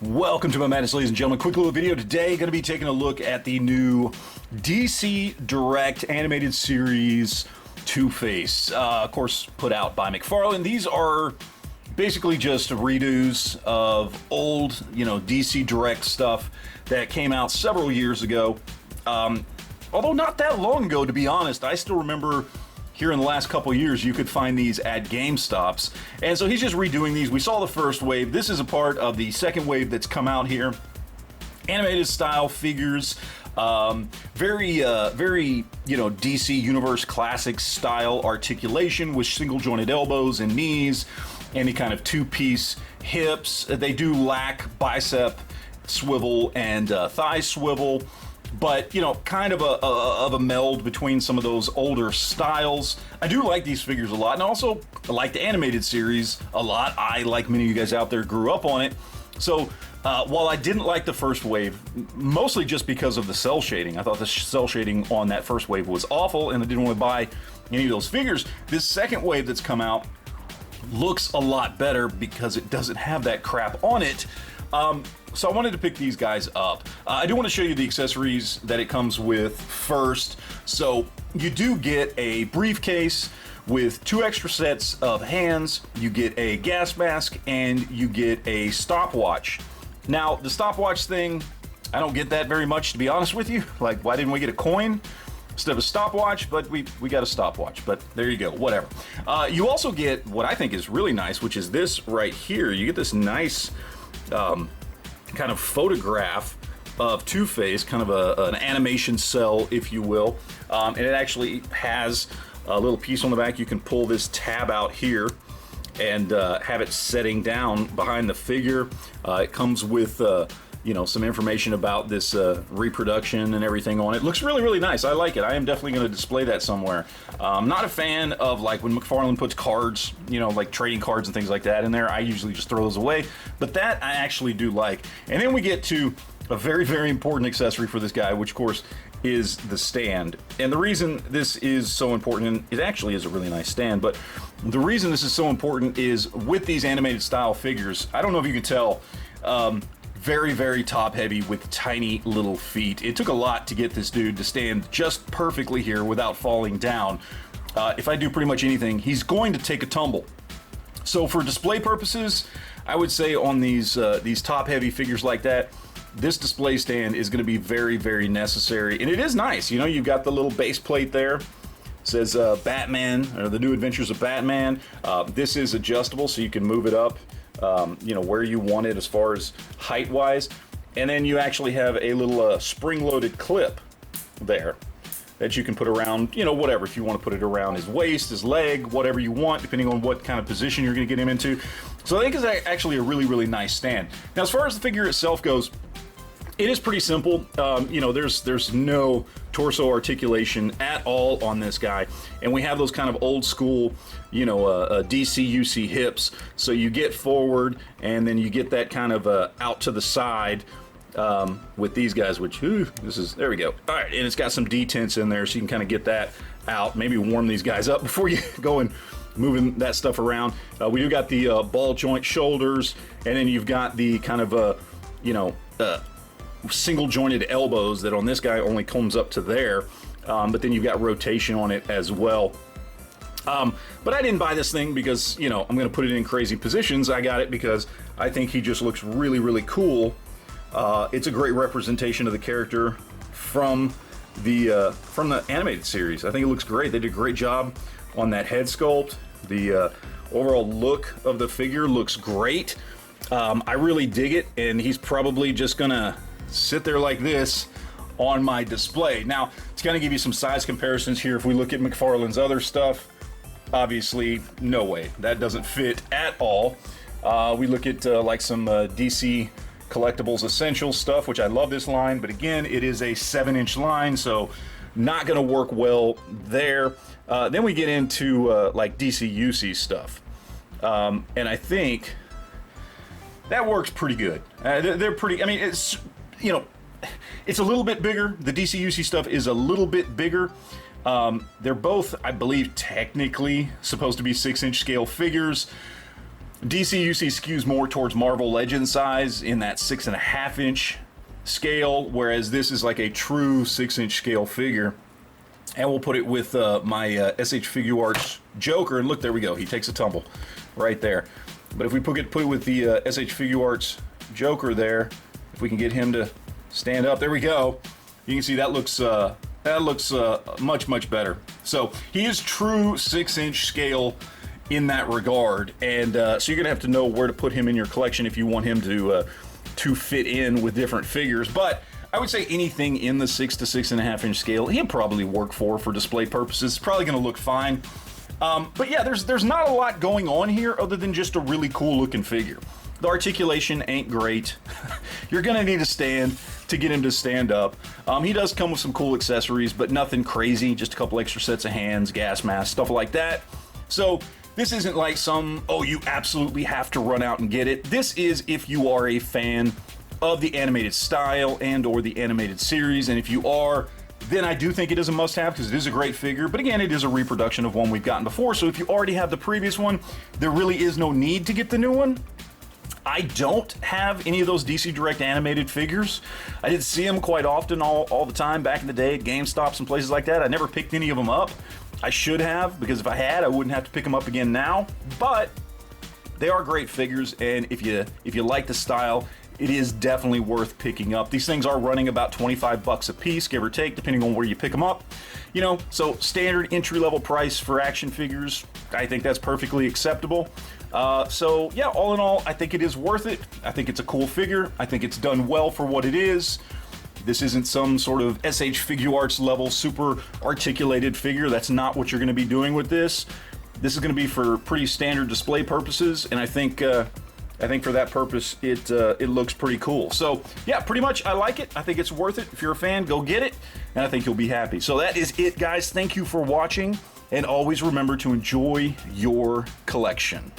Welcome to my madness, ladies and gentlemen. Quick little video today. Going to be taking a look at the new DC Direct animated series Two-Face. Of course, put out by Mcfarlane. These are basically just redos of old, DC Direct stuff that came out several years ago. Although not that long ago, to be honest. I still remember here in the last couple years, you could find these at GameStops. And so he's just redoing these. We saw the first wave. This is a part of the second wave that's come out here. Animated style figures, very, DC Universe classic style articulation with single jointed elbows and knees, any kind of two-piece hips. They do lack bicep swivel and thigh swivel, but kind of a meld between some of those older styles. I do like these figures a lot, and also I like the animated series a lot. I, like many of you guys out there, grew up on it. So while I didn't like the first wave, mostly just because of the cell shading, I thought the cell shading on that first wave was awful, and I didn't want to buy any of those figures. This second wave that's come out looks a lot better because it doesn't have that crap on it. So I wanted to pick these guys up. I do want to show you the accessories that it comes with first. So you do get a briefcase with 2 extra sets of hands, you get a gas mask, and you get a stopwatch. Now, the stopwatch thing, I don't get that very much, to be honest with you. Like, why didn't we get a coin instead of a stopwatch? But we got a stopwatch, but there you go, whatever. You also get what I think is really nice, which is this right here. You get this nice kind of photograph of Two-Face, kind of an animation cell, if you will. And it actually has a little piece on the back. You can pull this tab out here and have it setting down behind the figure. It comes with some information about this reproduction and everything on it. Looks really, really nice. I like it. I am definitely going to display that somewhere. I'm not a fan of like when Mcfarlane puts cards, like trading cards and things like that in there. I usually just throw those away, but that I actually do like. And then we get to a very, very important accessory for this guy, which of course is the stand. And the reason this is so important, and it actually is a really nice stand, but the reason this is so important is with these animated style figures, I don't know if you can tell, very, very top heavy with tiny little feet. It took a lot to get this dude to stand just perfectly here without falling down. If I do pretty much anything, he's going to take a tumble. So for display purposes, I would say on these top heavy figures like that, this display stand is going to be very, very necessary. And it is nice. You've got the little base plate there. It says Batman, or the New Adventures of Batman. This is adjustable, so you can move it up where you want it as far as height wise. And then you actually have a little spring-loaded clip there that you can put around, whatever, if you want to put it around his waist, his leg, whatever you want, depending on what kind of position you're going to get him into. So I think it's actually a really, really nice stand. Now, as far as the figure itself goes, it is pretty simple. There's no torso articulation at all on this guy, and we have those kind of old school, DC UC hips. So you get forward, and then you get that kind of out to the side with these guys. Which there we go. All right, and it's got some detents in there, so you can kind of get that out. Maybe warm these guys up before you go and moving that stuff around. We do got the ball joint shoulders, and then you've got the kind of single jointed elbows that on this guy only comes up to there, but then you've got rotation on it as well. But I didn't buy this thing because I'm going to put it in crazy positions. I got it because I think he just looks really, really cool. It's a great representation of the character from the animated series. I think it looks great. They did a great job on that head sculpt. The overall look of the figure looks great. I really dig it, and he's probably just gonna sit there like this on my display. Now, it's gonna give you some size comparisons here. If we look at Mcfarlane's other stuff, obviously, no way. That doesn't fit at all. We look at like some DC Collectibles Essentials stuff, which I love this line, but again, it is a 7-inch line, so not gonna work well there. Then we get into like DC UC stuff. And I think that works pretty good. They're pretty, it's, it's a little bit bigger. The DC UC stuff is a little bit bigger. They're both, I believe, technically supposed to be 6-inch scale figures. DC UC skews more towards Marvel Legends size in that 6.5 inch scale, whereas this is like a true 6-inch scale figure. And we'll put it with my SH Figuarts Joker, and look, there we go. He takes a tumble right there. But if we put it with the SH Figuarts Joker there, if we can get him to stand up, there we go. You can see that looks much better. So he is true 6-inch scale in that regard, and so you're gonna have to know where to put him in your collection if you want him to fit in with different figures. But I would say anything in the 6 to 6.5 inch scale, he'll probably work for display purposes. It's probably gonna look fine. But yeah, there's not a lot going on here other than just a really cool looking figure. The articulation ain't great. You're gonna need a stand to get him to stand up. He does come with some cool accessories, but nothing crazy, just a couple extra sets of hands, gas mask, stuff like that. So this isn't like some, oh, you absolutely have to run out and get it. This is if you are a fan of the animated style and or the animated series, and if you are, then I do think it is a must-have because it is a great figure. But again, it is a reproduction of one we've gotten before, so if you already have the previous one, there really is no need to get the new one. I don't have any of those DC Direct animated figures. I did see them quite often all the time back in the day at GameStops and places like that. I never picked any of them up. I should have, because if I had, I wouldn't have to pick them up again now. But they are great figures, and if you like the style, it is definitely worth picking up. These things are running about 25 bucks a piece, give or take, depending on where you pick them up. You know, so standard entry-level price for action figures, I think that's perfectly acceptable. So yeah, all in all, I think it is worth it. I think it's a cool figure. I think it's done well for what it is. This isn't some sort of SH Figuarts level super articulated figure. That's not what you're going to be doing with this. This is going to be for pretty standard display purposes, and I think for that purpose, it looks pretty cool. So yeah, pretty much I like it. I think it's worth it. If you're a fan, go get it, and I think you'll be happy. So that is it, guys. Thank you for watching, and always remember to enjoy your collection.